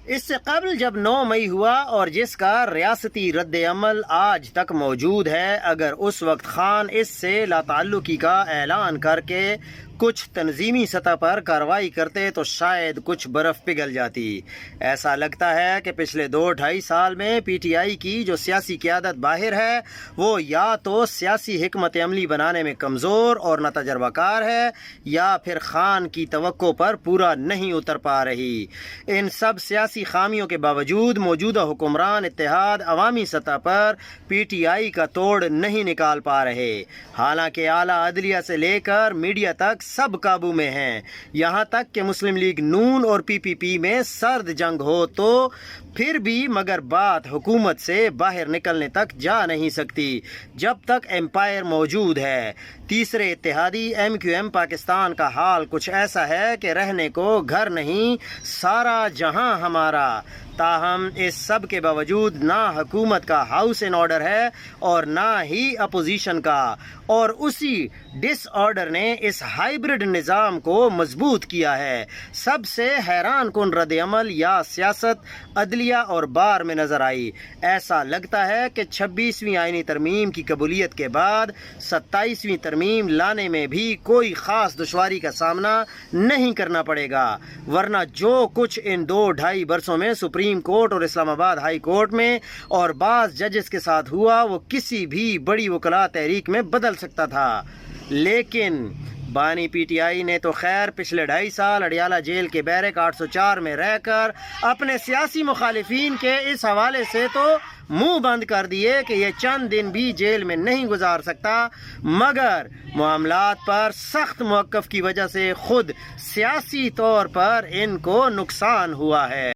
اس سے قبل جب 9 مئی ہوا اور جس کا ریاستی رد عمل آج تک موجود ہے، اگر اس وقت خان اس سے لا تعلقی کا اعلان کر کے کچھ تنظیمی سطح پر کارروائی کرتے تو شاید کچھ برف پگھل جاتی۔ ایسا لگتا ہے کہ پچھلے 2-2.5 سال میں پی ٹی آئی کی جو سیاسی قیادت باہر ہے وہ یا تو سیاسی حکمت عملی بنانے میں کمزور اور نہ تجربہ کار ہے، یا پھر خان کی توقع پر پورا نہیں اتر پا رہی۔ ان سب سیاسی خامیوں کے باوجود موجودہ حکمران اتحاد عوامی سطح پر پی ٹی آئی کا توڑ نہیں نکال پا رہے، حالانکہ اعلیٰ عدلیہ سے لے کر میڈیا تک سب قابو میں ہیں۔ یہاں تک کہ مسلم لیگ نون اور پی پی پی میں سرد جنگ ہو تو پھر بھی مگر بات حکومت سے باہر نکلنے تک جا نہیں سکتی جب تک ایمپائر موجود ہے۔ تیسرے اتحادی ایم کیو ایم پاکستان کا حال کچھ ایسا ہے کہ رہنے کو گھر نہیں، سارا جہاں ہمارا۔ تاہم اس سب کے باوجود نہ حکومت کا ہاؤس ان آرڈر ہے اور نہ ہی اپوزیشن کا، اور اسی ڈس آرڈر نے اس ہائیبرڈ نظام کو مضبوط کیا ہے۔ سب سے حیران کن رد عمل یا سیاست عدلیہ اور بار میں نظر آئی۔ ایسا لگتا ہے کہ 26ویں آئینی ترمیم کی قبولیت کے بعد 27ویں ترمیم لانے میں بھی کوئی خاص دشواری کا سامنا نہیں کرنا پڑے گا، ورنہ جو کچھ ان 2-2.5 برسوں میں سپریم کورٹ اور اسلام آباد ہائی کورٹ میں اور بعض ججز کے ساتھ ہوا وہ کسی بھی بڑی وکلا تحریک میں بدل سکتا تھا۔ لیکن بانی پی ٹی آئی نے تو خیر پچھلے 2.5 سال اڈیالہ جیل کے بیرک 804 میں رہ کر اپنے سیاسی مخالفین کے اس حوالے سے تو منہ بند کر دیے کہ یہ چند دن بھی جیل میں نہیں گزار سکتا، مگر معاملات پر سخت موقف کی وجہ سے خود سیاسی طور پر ان کو نقصان ہوا ہے۔